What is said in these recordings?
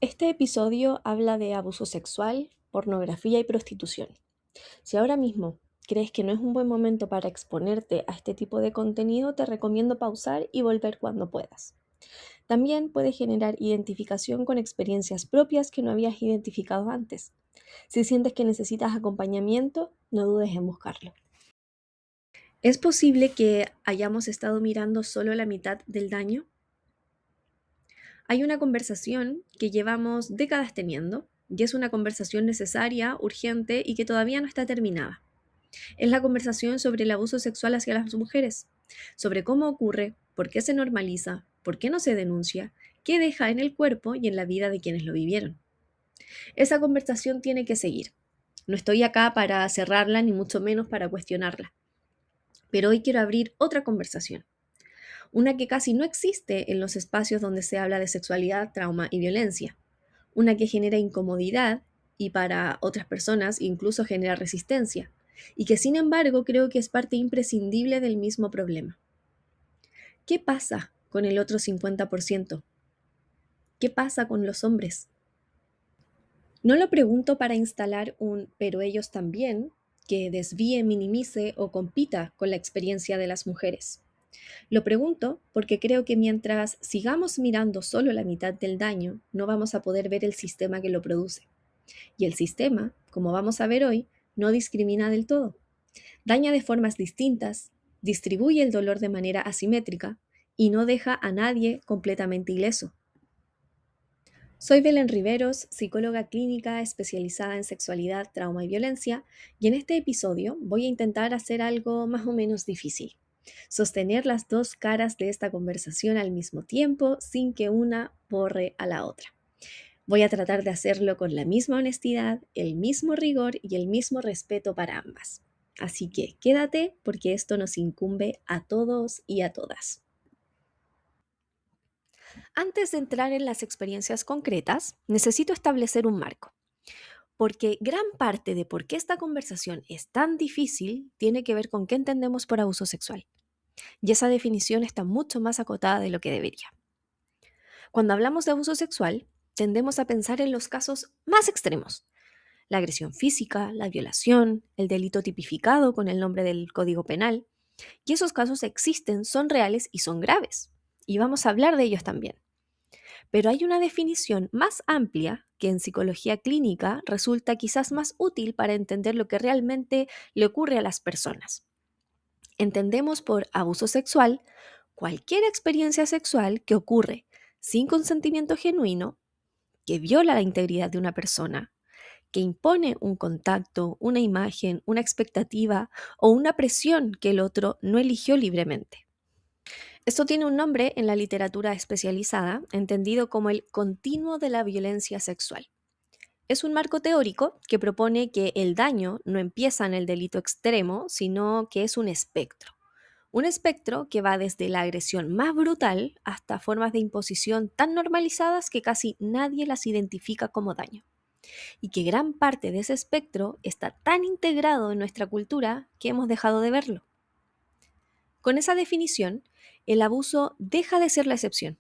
Este episodio habla de abuso sexual, pornografía y prostitución. Si ahora mismo crees que no es un buen momento para exponerte a este tipo de contenido, te recomiendo pausar y volver cuando puedas. También puede generar identificación con experiencias propias que no habías identificado antes. Si sientes que necesitas acompañamiento, no dudes en buscarlo. ¿Es posible que hayamos estado mirando solo la mitad del daño? Hay una conversación que llevamos décadas teniendo y es una conversación necesaria, urgente y que todavía no está terminada. Es la conversación sobre el abuso sexual hacia las mujeres, sobre cómo ocurre, por qué se normaliza, por qué no se denuncia, qué deja en el cuerpo y en la vida de quienes lo vivieron. Esa conversación tiene que seguir. No estoy acá para cerrarla ni mucho menos para cuestionarla, pero hoy quiero abrir otra conversación, una que casi no existe en los espacios donde se habla de sexualidad, trauma y violencia, una que genera incomodidad y para otras personas incluso genera resistencia, y que sin embargo creo que es parte imprescindible del mismo problema. ¿Qué pasa con el otro 50%? ¿Qué pasa con los hombres? No lo pregunto para instalar un pero ellos también, que desvíe, minimice o compita con la experiencia de las mujeres. Lo pregunto porque creo que mientras sigamos mirando solo la mitad del daño, no vamos a poder ver el sistema que lo produce. Y el sistema, como vamos a ver hoy, no discrimina del todo. Daña de formas distintas, distribuye el dolor de manera asimétrica y no deja a nadie completamente ileso. Soy Belén Riveros, psicóloga clínica especializada en sexualidad, trauma y violencia, y en este episodio voy a intentar hacer algo más o menos difícil: sostener las dos caras de esta conversación al mismo tiempo sin que una borre a la otra. Voy a tratar de hacerlo con la misma honestidad, el mismo rigor y el mismo respeto para ambas. Así que quédate porque esto nos incumbe a todos y a todas. Antes de entrar en las experiencias concretas, necesito establecer un marco, porque gran parte de por qué esta conversación es tan difícil tiene que ver con qué entendemos por abuso sexual. Y esa definición está mucho más acotada de lo que debería. Cuando hablamos de abuso sexual, tendemos a pensar en los casos más extremos: la agresión física, la violación, el delito tipificado con el nombre del Código Penal. Y esos casos existen, son reales y son graves. Y vamos a hablar de ellos también. Pero hay una definición más amplia que en psicología clínica resulta quizás más útil para entender lo que realmente le ocurre a las personas. Entendemos por abuso sexual cualquier experiencia sexual que ocurre sin consentimiento genuino, que viola la integridad de una persona, que impone un contacto, una imagen, una expectativa o una presión que el otro no eligió libremente. Esto tiene un nombre en la literatura especializada, entendido como el continuo de la violencia sexual. Es un marco teórico que propone que el daño no empieza en el delito extremo, sino que es un espectro. Un espectro que va desde la agresión más brutal hasta formas de imposición tan normalizadas que casi nadie las identifica como daño. Y que gran parte de ese espectro está tan integrado en nuestra cultura que hemos dejado de verlo. Con esa definición, el abuso deja de ser la excepción.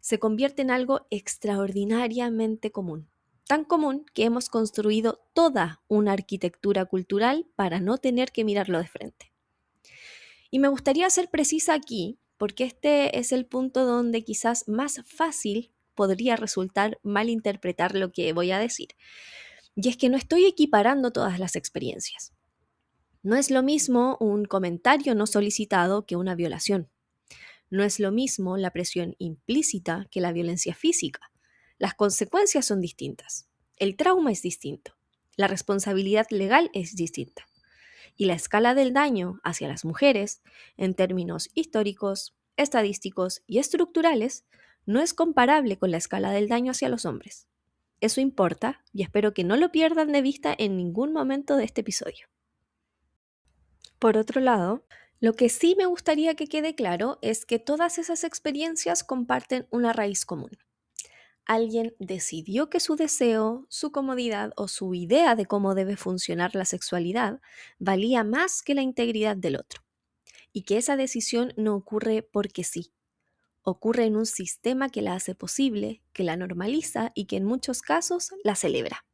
Se convierte en algo extraordinariamente común. Tan común que hemos construido toda una arquitectura cultural para no tener que mirarlo de frente. Y me gustaría ser precisa aquí, porque este es el punto donde quizás más fácil podría resultar malinterpretar lo que voy a decir. Y es que no estoy equiparando todas las experiencias. No es lo mismo un comentario no solicitado que una violación. No es lo mismo la presión implícita que la violencia física. Las consecuencias son distintas. El trauma es distinto. La responsabilidad legal es distinta. Y la escala del daño hacia las mujeres, en términos históricos, estadísticos y estructurales, no es comparable con la escala del daño hacia los hombres. Eso importa y espero que no lo pierdan de vista en ningún momento de este episodio. Por otro lado, lo que sí me gustaría que quede claro es que todas esas experiencias comparten una raíz común. Alguien decidió que su deseo, su comodidad o su idea de cómo debe funcionar la sexualidad valía más que la integridad del otro, y que esa decisión no ocurre porque sí. ocurre en un sistema que la hace posible, que la normaliza y que en muchos casos la celebra.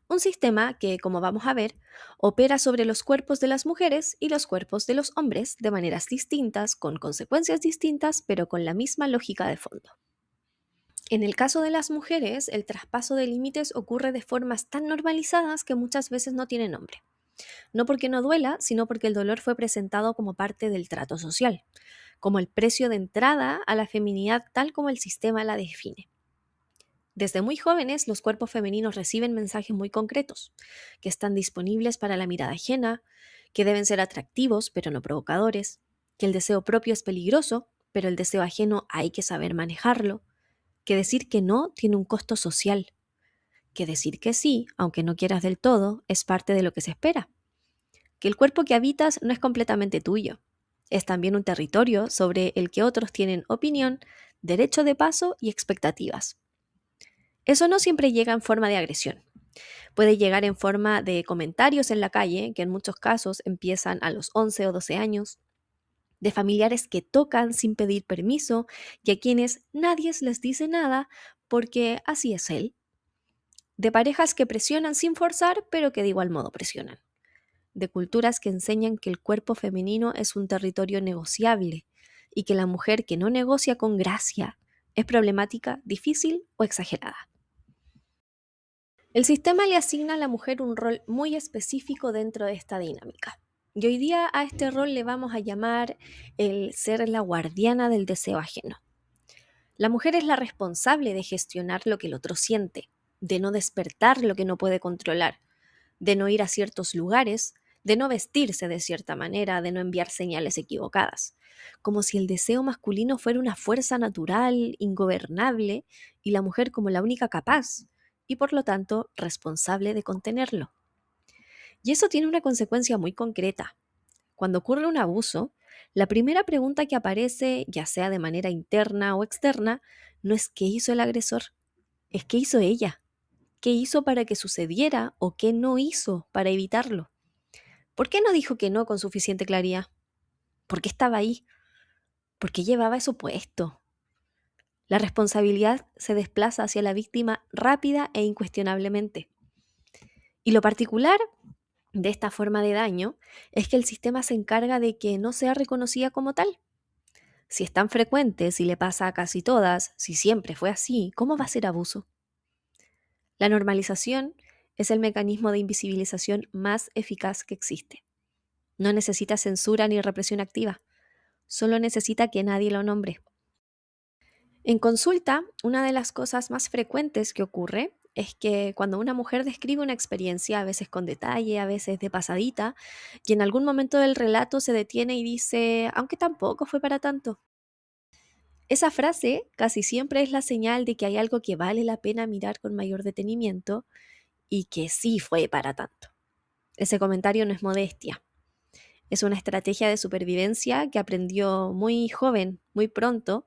Un sistema que, como vamos a ver, opera sobre los cuerpos de las mujeres y los cuerpos de los hombres de maneras distintas, con consecuencias distintas, pero con la misma lógica de fondo. En el caso de las mujeres, el traspaso de límites ocurre de formas tan normalizadas que muchas veces no tiene nombre. No porque no duela, sino porque el dolor fue presentado como parte del trato social, como el precio de entrada a la feminidad tal como el sistema la define. Desde muy jóvenes, los cuerpos femeninos reciben mensajes muy concretos, que están disponibles para la mirada ajena, que deben ser atractivos pero no provocadores, que el deseo propio es peligroso, pero el deseo ajeno hay que saber manejarlo, que decir que no tiene un costo social, que decir que sí, aunque no quieras del todo, es parte de lo que se espera, que el cuerpo que habitas no es completamente tuyo, es también un territorio sobre el que otros tienen opinión, derecho de paso y expectativas. Eso no siempre llega en forma de agresión. Puede llegar en forma de comentarios en la calle, que en muchos casos empiezan a los 11 o 12 años, de familiares que tocan sin pedir permiso y a quienes nadie les dice nada porque así es él, de parejas que presionan sin forzar pero que de igual modo presionan, de culturas que enseñan que el cuerpo femenino es un territorio negociable y que la mujer que no negocia con gracia es problemática, difícil o exagerada. El sistema le asigna a la mujer un rol muy específico dentro de esta dinámica. Y hoy día a este rol le vamos a llamar el ser la guardiana del deseo ajeno. La mujer es la responsable de gestionar lo que el otro siente, de no despertar lo que no puede controlar, de no ir a ciertos lugares, de no vestirse de cierta manera, de no enviar señales equivocadas, como si el deseo masculino fuera una fuerza natural, ingobernable, y la mujer como la única capaz, y por lo tanto responsable de contenerlo. Y eso tiene una consecuencia muy concreta. Cuando ocurre un abuso, la primera pregunta que aparece, ya sea de manera interna o externa, no es qué hizo el agresor, es qué hizo ella, qué hizo para que sucediera o qué no hizo para evitarlo. ¿Por qué no dijo que no con suficiente claridad? ¿Por qué estaba ahí? ¿Por qué llevaba eso puesto? La responsabilidad se desplaza hacia la víctima rápida e incuestionablemente. Y lo particular de esta forma de daño es que el sistema se encarga de que no sea reconocida como tal. Si es tan frecuente, si le pasa a casi todas, si siempre fue así, ¿cómo va a ser abuso? La normalización es el mecanismo de invisibilización más eficaz que existe. No necesita censura ni represión activa, solo necesita que nadie lo nombre. En consulta, una de las cosas más frecuentes que ocurre es que cuando una mujer describe una experiencia, a veces con detalle, a veces de pasadita, y en algún momento del relato se detiene y dice, aunque tampoco fue para tanto. Esa frase casi siempre es la señal de que hay algo que vale la pena mirar con mayor detenimiento y que sí fue para tanto. Ese comentario no es modestia, es una estrategia de supervivencia que aprendió muy joven, muy pronto,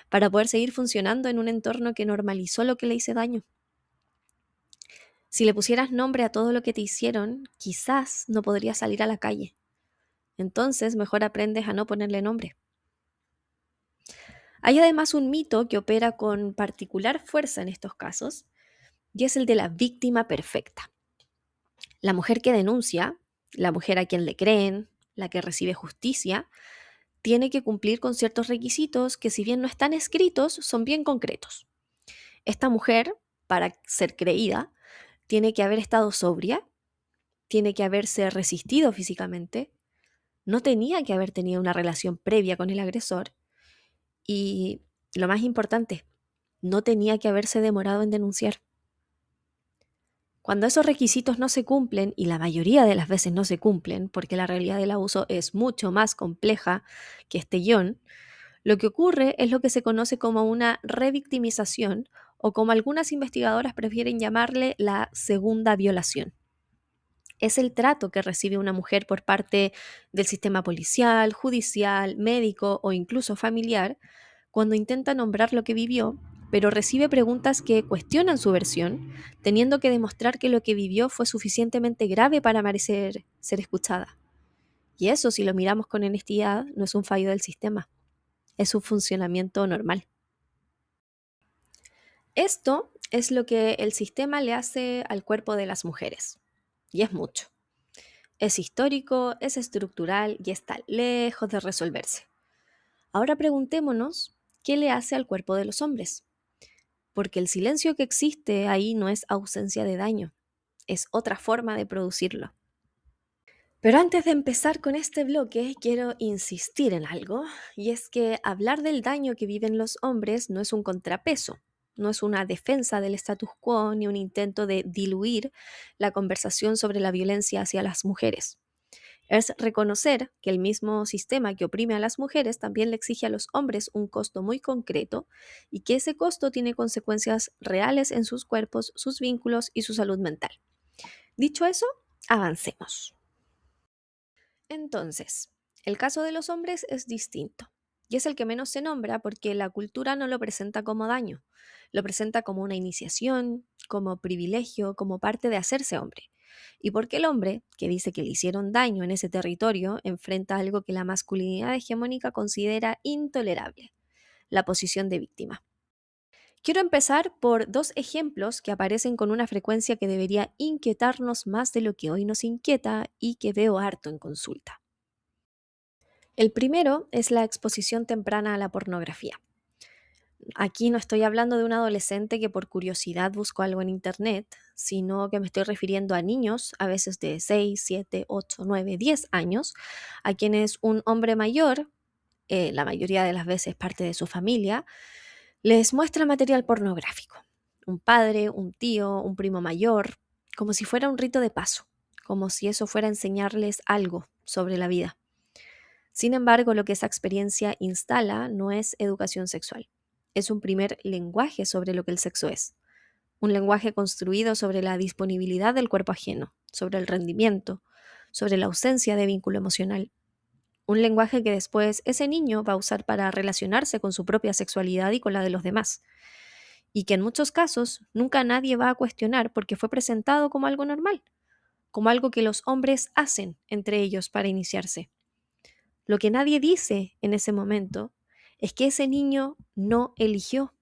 para poder seguir funcionando en un entorno que normalizó lo que le hizo daño. Si le pusieras nombre a todo lo que te hicieron, quizás no podrías salir a la calle. Entonces, mejor aprendes a no ponerle nombre. Hay además un mito que opera con particular fuerza en estos casos, y es el de la víctima perfecta. La mujer que denuncia, la mujer a quien le creen, la que recibe justicia, tiene que cumplir con ciertos requisitos que, si bien no están escritos, son bien concretos. Esta mujer, para ser creída, tiene que haber estado sobria, tiene que haberse resistido físicamente, no tenía que haber tenido una relación previa con el agresor y, lo más importante, no tenía que haberse demorado en denunciar. Cuando esos requisitos no se cumplen, y la mayoría de las veces no se cumplen, porque la realidad del abuso es mucho más compleja que este guión, lo que ocurre es lo que se conoce como una revictimización o, como algunas investigadoras prefieren llamarle, la segunda violación. Es el trato que recibe una mujer por parte del sistema policial, judicial, médico o incluso familiar cuando intenta nombrar lo que vivió, pero recibe preguntas que cuestionan su versión, teniendo que demostrar que lo que vivió fue suficientemente grave para merecer ser escuchada. Y eso, si lo miramos con honestidad, no es un fallo del sistema, es su funcionamiento normal. Esto es lo que el sistema le hace al cuerpo de las mujeres, y es mucho. Es histórico, es estructural y está lejos de resolverse. Ahora preguntémonos, ¿qué le hace al cuerpo de los hombres? Porque el silencio que existe ahí no es ausencia de daño, es otra forma de producirlo. Pero antes de empezar con este bloque, quiero insistir en algo, y es que hablar del daño que viven los hombres no es un contrapeso, no es una defensa del status quo ni un intento de diluir la conversación sobre la violencia hacia las mujeres. Es reconocer que el mismo sistema que oprime a las mujeres también le exige a los hombres un costo muy concreto y que ese costo tiene consecuencias reales en sus cuerpos, sus vínculos y su salud mental. Dicho eso, avancemos. Entonces, el caso de los hombres es distinto y es el que menos se nombra porque la cultura no lo presenta como daño, lo presenta como una iniciación, como privilegio, como parte de hacerse hombre. Y porque el hombre, que dice que le hicieron daño en ese territorio, enfrenta algo que la masculinidad hegemónica considera intolerable, la posición de víctima. Quiero empezar por dos ejemplos que aparecen con una frecuencia que debería inquietarnos más de lo que hoy nos inquieta y que veo harto en consulta. El primero es la exposición temprana a la pornografía. Aquí no estoy hablando de un adolescente que por curiosidad buscó algo en Internet, sino que me estoy refiriendo a niños, a veces de 6, 7, 8, 9, 10 años, a quienes un hombre mayor, la mayoría de las veces parte de su familia, les muestra material pornográfico. Un padre, un tío, un primo mayor, como si fuera un rito de paso, como si eso fuera a enseñarles algo sobre la vida. Sin embargo, lo que esa experiencia instala no es educación sexual, es un primer lenguaje sobre lo que el sexo es, un lenguaje construido sobre la disponibilidad del cuerpo ajeno, sobre el rendimiento, sobre la ausencia de vínculo emocional, un lenguaje que después ese niño va a usar para relacionarse con su propia sexualidad y con la de los demás, y que en muchos casos nunca nadie va a cuestionar porque fue presentado como algo normal, como algo que los hombres hacen entre ellos para iniciarse. Lo que nadie dice en ese momento es que ese niño no eligió,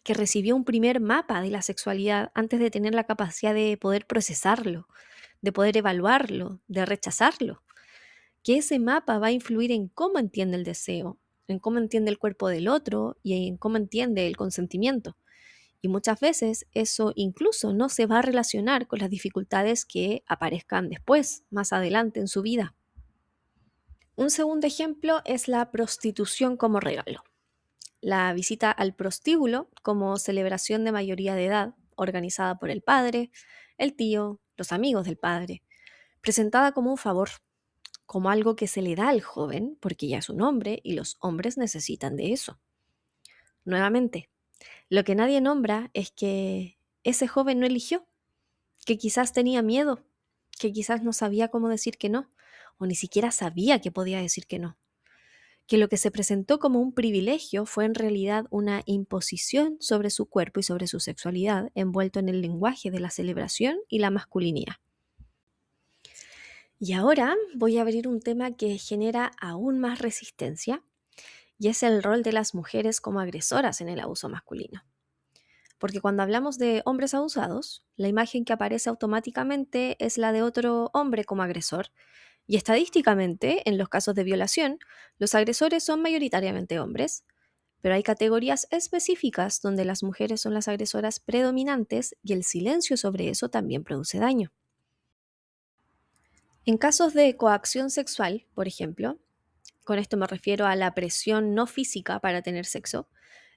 que recibió un primer mapa de la sexualidad antes de tener la capacidad de poder procesarlo, de poder evaluarlo, de rechazarlo, que ese mapa va a influir en cómo entiende el deseo, en cómo entiende el cuerpo del otro y en cómo entiende el consentimiento. Y muchas veces eso incluso no se va a relacionar con las dificultades que aparezcan después, más adelante en su vida. Un segundo ejemplo es la prostitución como regalo. La visita al prostíbulo como celebración de mayoría de edad, organizada por el padre, el tío, los amigos del padre, presentada como un favor, como algo que se le da al joven porque ya es un hombre y los hombres necesitan de eso. Nuevamente, lo que nadie nombra es que ese joven no eligió, que quizás tenía miedo, que quizás no sabía cómo decir que no, o ni siquiera sabía que podía decir que no, que lo que se presentó como un privilegio fue en realidad una imposición sobre su cuerpo y sobre su sexualidad, envuelto en el lenguaje de la celebración y la masculinidad. Y ahora voy a abrir un tema que genera aún más resistencia, y es el rol de las mujeres como agresoras en el abuso masculino. Porque cuando hablamos de hombres abusados, la imagen que aparece automáticamente es la de otro hombre como agresor. Y estadísticamente, en los casos de violación, los agresores son mayoritariamente hombres, pero hay categorías específicas donde las mujeres son las agresoras predominantes y el silencio sobre eso también produce daño. En casos de coacción sexual, por ejemplo, con esto me refiero a la presión no física para tener sexo,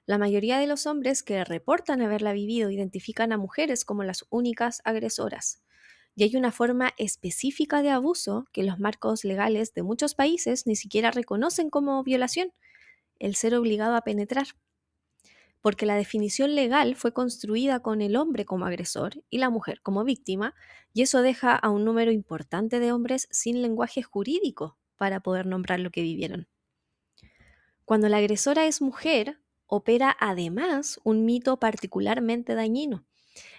la mayoría de los hombres que reportan haberla vivido identifican a mujeres como las únicas agresoras. Y hay una forma específica de abuso que los marcos legales de muchos países ni siquiera reconocen como violación, el ser obligado a penetrar. Porque la definición legal fue construida con el hombre como agresor y la mujer como víctima, y eso deja a un número importante de hombres sin lenguaje jurídico para poder nombrar lo que vivieron. Cuando la agresora es mujer, opera además un mito particularmente dañino,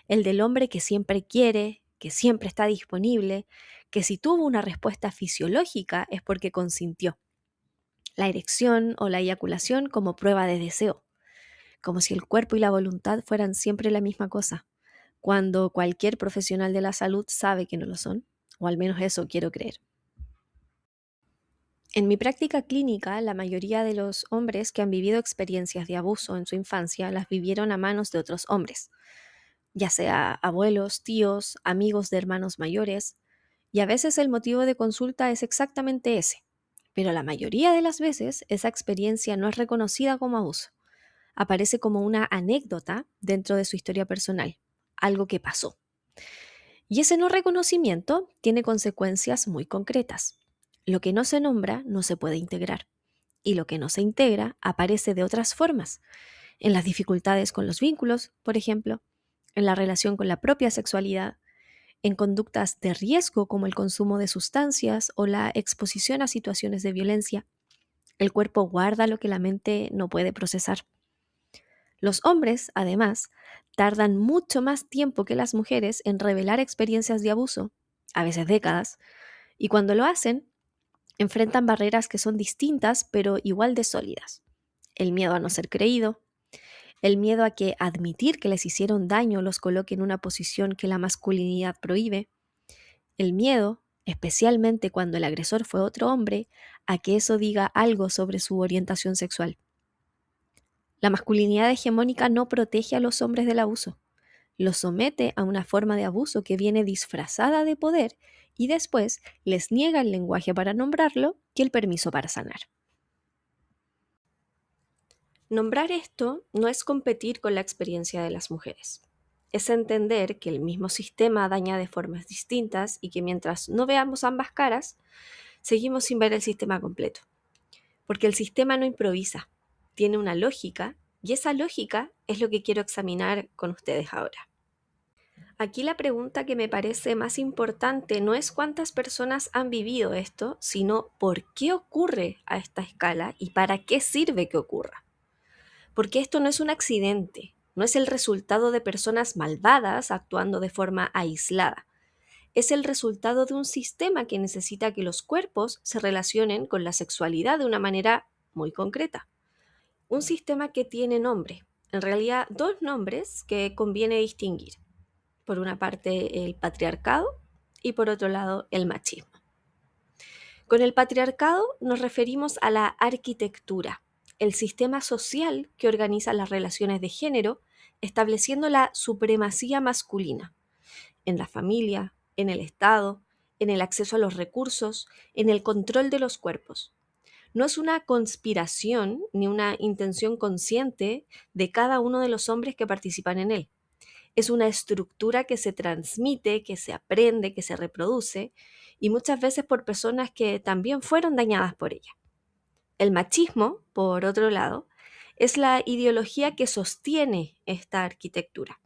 el del hombre que siempre quiere, que siempre está disponible, que si tuvo una respuesta fisiológica es porque consintió. la erección o la eyaculación como prueba de deseo, como si el cuerpo y la voluntad fueran siempre la misma cosa, cuando cualquier profesional de la salud sabe que no lo son, o al menos eso quiero creer. En mi práctica clínica, la mayoría de los hombres que han vivido experiencias de abuso en su infancia las vivieron a manos de otros hombres, ya sea abuelos, tíos, amigos de hermanos mayores, y a veces el motivo de consulta es exactamente ese. Pero la mayoría de las veces esa experiencia no es reconocida como abuso. Aparece como una anécdota dentro de su historia personal, algo que pasó. Y ese no reconocimiento tiene consecuencias muy concretas. Lo que no se nombra no se puede integrar. Y lo que no se integra aparece de otras formas, en las dificultades con los vínculos, por ejemplo, en la relación con la propia sexualidad, en conductas de riesgo como el consumo de sustancias o la exposición a situaciones de violencia. El cuerpo guarda lo que la mente no puede procesar. Los hombres, además, tardan mucho más tiempo que las mujeres en revelar experiencias de abuso, a veces décadas, y cuando lo hacen, enfrentan barreras que son distintas pero igual de sólidas. El miedo a no ser creído, el miedo a que admitir que les hicieron daño los coloque en una posición que la masculinidad prohíbe, el miedo, especialmente cuando el agresor fue otro hombre, a que eso diga algo sobre su orientación sexual. La masculinidad hegemónica no protege a los hombres del abuso, los somete a una forma de abuso que viene disfrazada de poder y después les niega el lenguaje para nombrarlo y el permiso para sanar. Nombrar esto no es competir con la experiencia de las mujeres. Es entender que el mismo sistema daña de formas distintas y que mientras no veamos ambas caras, seguimos sin ver el sistema completo. Porque el sistema no improvisa, tiene una lógica y esa lógica es lo que quiero examinar con ustedes ahora. Aquí la pregunta que me parece más importante no es cuántas personas han vivido esto, sino por qué ocurre a esta escala y para qué sirve que ocurra. Porque esto no es un accidente, no es el resultado de personas malvadas actuando de forma aislada. Es el resultado de un sistema que necesita que los cuerpos se relacionen con la sexualidad de una manera muy concreta. Un sistema que tiene nombre, en realidad dos nombres que conviene distinguir. Por una parte el patriarcado y por otro lado el machismo. Con el patriarcado nos referimos a la arquitectura, el sistema social que organiza las relaciones de género, estableciendo la supremacía masculina en la familia, en el Estado, en el acceso a los recursos, en el control de los cuerpos. No es una conspiración ni una intención consciente de cada uno de los hombres que participan en él. Es una estructura que se transmite, que se aprende, que se reproduce, y muchas veces por personas que también fueron dañadas por ella. El machismo, por otro lado, es la ideología que sostiene esta arquitectura.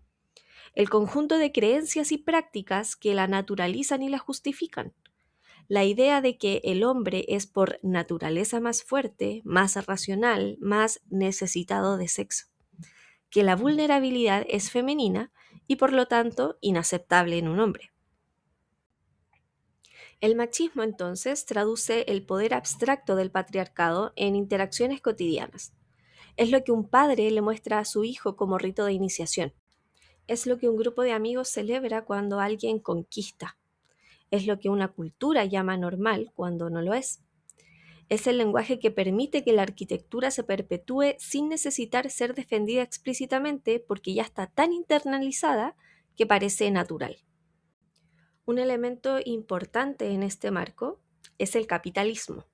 El conjunto de creencias y prácticas que la naturalizan y la justifican. La idea de que el hombre es por naturaleza más fuerte, más racional, más necesitado de sexo. Que la vulnerabilidad es femenina y por lo tanto inaceptable en un hombre. El machismo entonces traduce el poder abstracto del patriarcado en interacciones cotidianas. Es lo que un padre le muestra a su hijo como rito de iniciación. Es lo que un grupo de amigos celebra cuando alguien conquista. Es lo que una cultura llama normal cuando no lo es. Es el lenguaje que permite que la arquitectura se perpetúe sin necesitar ser defendida explícitamente porque ya está tan internalizada que parece natural. Un elemento importante en este marco es el capitalismo.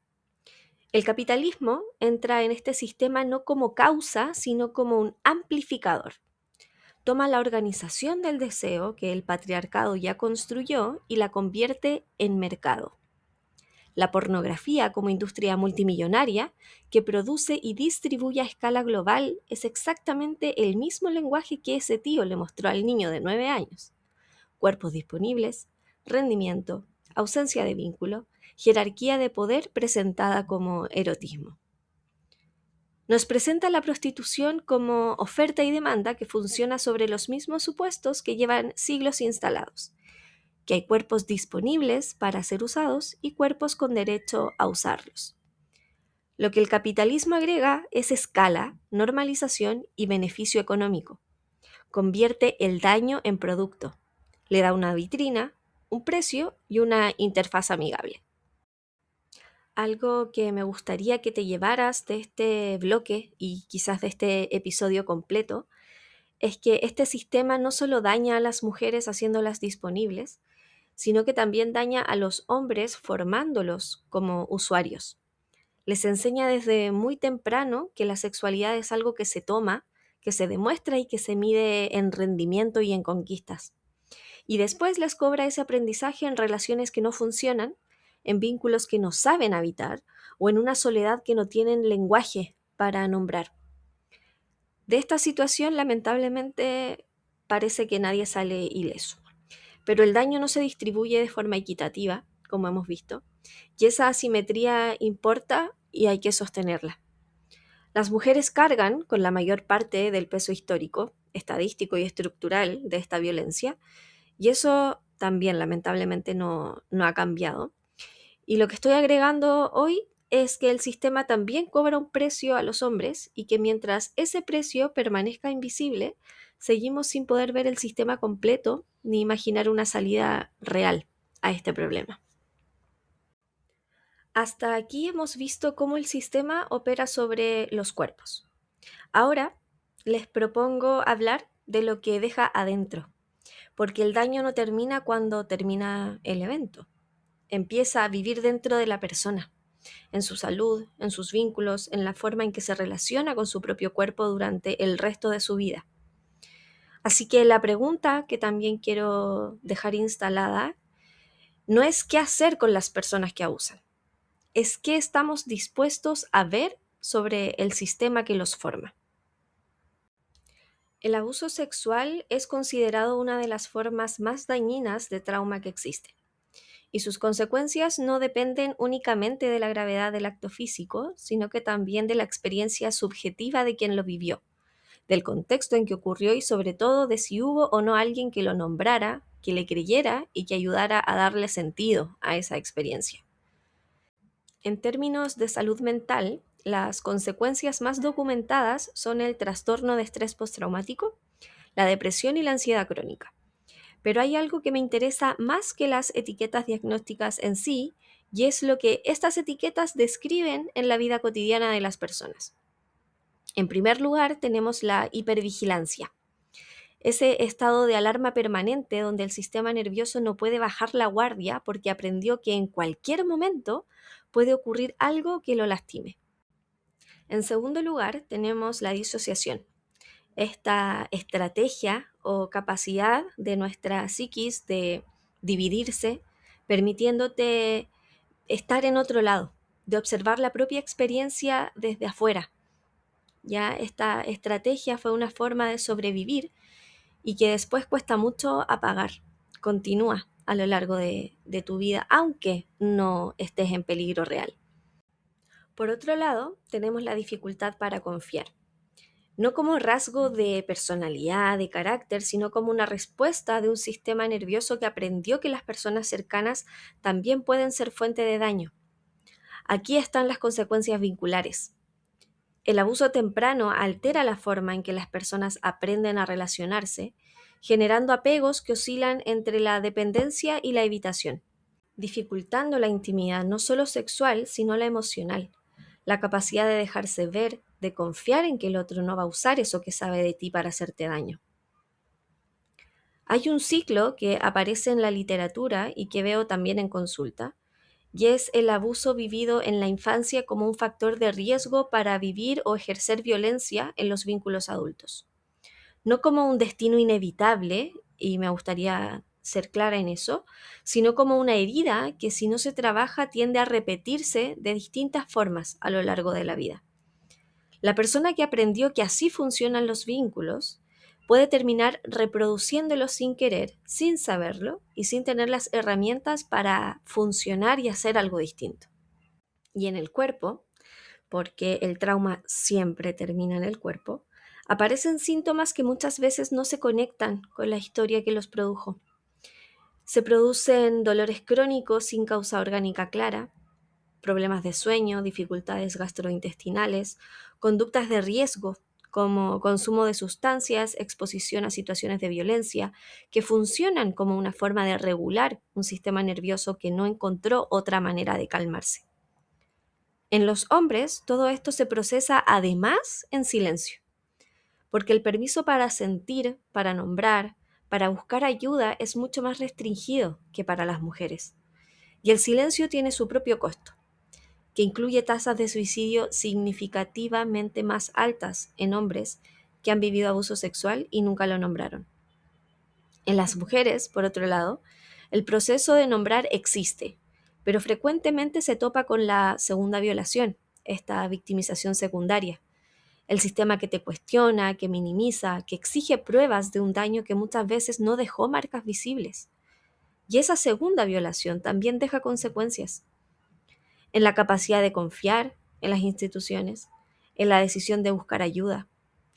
El capitalismo entra en este sistema no como causa, sino como un amplificador. Toma la organización del deseo que el patriarcado ya construyó y la convierte en mercado. La pornografía como industria multimillonaria que produce y distribuye a escala global es exactamente el mismo lenguaje que ese tío le mostró al niño de 9 años. Cuerpos disponibles, rendimiento, ausencia de vínculo, jerarquía de poder presentada como erotismo. Nos presenta la prostitución como oferta y demanda que funciona sobre los mismos supuestos que llevan siglos instalados, que hay cuerpos disponibles para ser usados y cuerpos con derecho a usarlos. Lo que el capitalismo agrega es escala, normalización y beneficio económico. Convierte el daño en producto. Le da una vitrina, un precio y una interfaz amigable. Algo que me gustaría que te llevaras de este bloque y quizás de este episodio completo es que este sistema no solo daña a las mujeres haciéndolas disponibles, sino que también daña a los hombres formándolos como usuarios. Les enseña desde muy temprano que la sexualidad es algo que se toma, que se demuestra y que se mide en rendimiento y en conquistas. Y después les cobra ese aprendizaje en relaciones que no funcionan, en vínculos que no saben habitar o en una soledad que no tienen lenguaje para nombrar. De esta situación, lamentablemente, parece que nadie sale ileso. Pero el daño no se distribuye de forma equitativa, como hemos visto, y esa asimetría importa y hay que sostenerla. Las mujeres cargan con la mayor parte del peso histórico, estadístico y estructural de esta violencia, y eso también lamentablemente no ha cambiado. Y lo que estoy agregando hoy es que el sistema también cobra un precio a los hombres y que mientras ese precio permanezca invisible, seguimos sin poder ver el sistema completo ni imaginar una salida real a este problema. Hasta aquí hemos visto cómo el sistema opera sobre los cuerpos. Ahora les propongo hablar de lo que deja adentro, porque el daño no termina cuando termina el evento. Empieza a vivir dentro de la persona, en su salud, en sus vínculos, en la forma en que se relaciona con su propio cuerpo durante el resto de su vida. Así que la pregunta que también quiero dejar instalada no es qué hacer con las personas que abusan, es qué estamos dispuestos a ver sobre el sistema que los forma. El abuso sexual es considerado una de las formas más dañinas de trauma que existen. Y sus consecuencias no dependen únicamente de la gravedad del acto físico, sino que también de la experiencia subjetiva de quien lo vivió, del contexto en que ocurrió y sobre todo de si hubo o no alguien que lo nombrara, que le creyera y que ayudara a darle sentido a esa experiencia. En términos de salud mental, las consecuencias más documentadas son el trastorno de estrés postraumático, la depresión y la ansiedad crónica. Pero hay algo que me interesa más que las etiquetas diagnósticas en sí, y es lo que estas etiquetas describen en la vida cotidiana de las personas. En primer lugar, tenemos la hipervigilancia, ese estado de alarma permanente donde el sistema nervioso no puede bajar la guardia porque aprendió que en cualquier momento puede ocurrir algo que lo lastime. En segundo lugar, tenemos la disociación, esta estrategia o capacidad de nuestra psiquis de dividirse, permitiéndote estar en otro lado, de observar la propia experiencia desde afuera. Ya esta estrategia fue una forma de sobrevivir y que después cuesta mucho apagar. Continúa a lo largo de tu vida, aunque no estés en peligro real. Por otro lado, tenemos la dificultad para confiar, no como rasgo de personalidad, de carácter, sino como una respuesta de un sistema nervioso que aprendió que las personas cercanas también pueden ser fuente de daño. Aquí están las consecuencias vinculares. El abuso temprano altera la forma en que las personas aprenden a relacionarse, generando apegos que oscilan entre la dependencia y la evitación, dificultando la intimidad no solo sexual, sino la emocional, la capacidad de dejarse ver, de confiar en que el otro no va a usar eso que sabe de ti para hacerte daño. Hay un ciclo que aparece en la literatura y que veo también en consulta, y es el abuso vivido en la infancia como un factor de riesgo para vivir o ejercer violencia en los vínculos adultos. No como un destino inevitable, y me gustaría ser clara en eso, sino como una herida que si no se trabaja tiende a repetirse de distintas formas a lo largo de la vida. La persona que aprendió que así funcionan los vínculos puede terminar reproduciéndolos sin querer, sin saberlo y sin tener las herramientas para funcionar y hacer algo distinto. Y en el cuerpo, porque el trauma siempre termina en el cuerpo, aparecen síntomas que muchas veces no se conectan con la historia que los produjo. Se producen dolores crónicos sin causa orgánica clara, problemas de sueño, dificultades gastrointestinales, conductas de riesgo como consumo de sustancias, exposición a situaciones de violencia, que funcionan como una forma de regular un sistema nervioso que no encontró otra manera de calmarse. En los hombres, todo esto se procesa además en silencio, porque el permiso para sentir, para nombrar, para buscar ayuda es mucho más restringido que para las mujeres. Y el silencio tiene su propio costo, que incluye tasas de suicidio significativamente más altas en hombres que han vivido abuso sexual y nunca lo nombraron. En las mujeres, por otro lado, el proceso de nombrar existe, pero frecuentemente se topa con la segunda violación, esta victimización secundaria, el sistema que te cuestiona, que minimiza, que exige pruebas de un daño que muchas veces no dejó marcas visibles. Y esa segunda violación también deja consecuencias en la capacidad de confiar en las instituciones, en la decisión de buscar ayuda,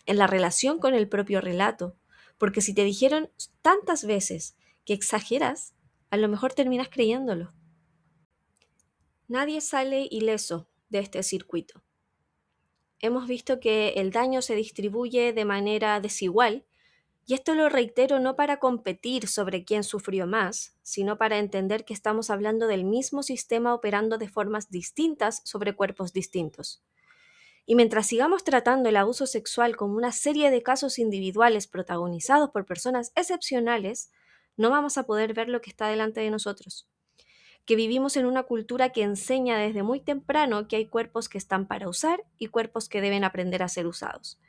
en la relación con el propio relato, porque si te dijeron tantas veces que exageras, a lo mejor terminas creyéndolo. Nadie sale ileso de este circuito. Hemos visto que el daño se distribuye de manera desigual, y esto lo reitero no para competir sobre quién sufrió más, sino para entender que estamos hablando del mismo sistema operando de formas distintas sobre cuerpos distintos. Y mientras sigamos tratando el abuso sexual como una serie de casos individuales protagonizados por personas excepcionales, no vamos a poder ver lo que está delante de nosotros. Que vivimos en una cultura que enseña desde muy temprano que hay cuerpos que están para usar y cuerpos que deben aprender a ser usados.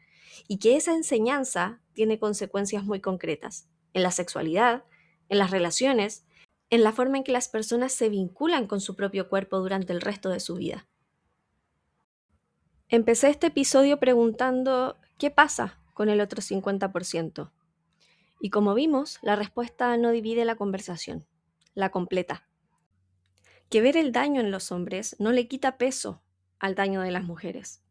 Y que esa enseñanza tiene consecuencias muy concretas en la sexualidad, en las relaciones, en la forma en que las personas se vinculan con su propio cuerpo durante el resto de su vida. Empecé este episodio preguntando ¿qué pasa con el otro 50%? Y como vimos, la respuesta no divide la conversación, la completa. Que ver el daño en los hombres no le quita peso al daño de las mujeres.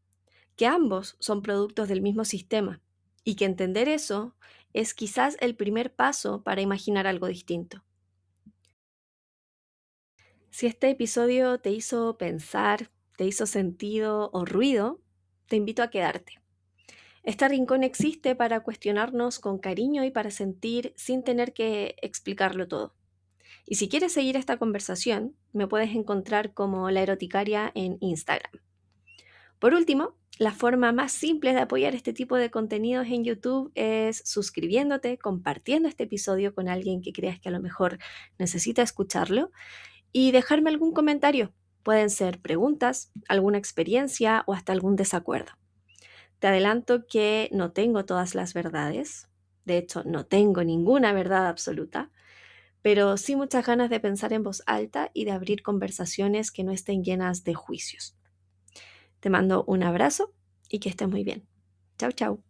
Que ambos son productos del mismo sistema y que entender eso es quizás el primer paso para imaginar algo distinto. Si este episodio te hizo pensar, te hizo sentido o ruido, te invito a quedarte. Este rincón existe para cuestionarnos con cariño y para sentir sin tener que explicarlo todo. Y si quieres seguir esta conversación, me puedes encontrar como La Eroticaria en Instagram. Por último, la forma más simple de apoyar este tipo de contenidos en YouTube es suscribiéndote, compartiendo este episodio con alguien que creas que a lo mejor necesita escucharlo y dejarme algún comentario. Pueden ser preguntas, alguna experiencia o hasta algún desacuerdo. Te adelanto que no tengo todas las verdades, de hecho no tengo ninguna verdad absoluta, pero sí muchas ganas de pensar en voz alta y de abrir conversaciones que no estén llenas de juicios. Te mando un abrazo y que estés muy bien. Chau, chau.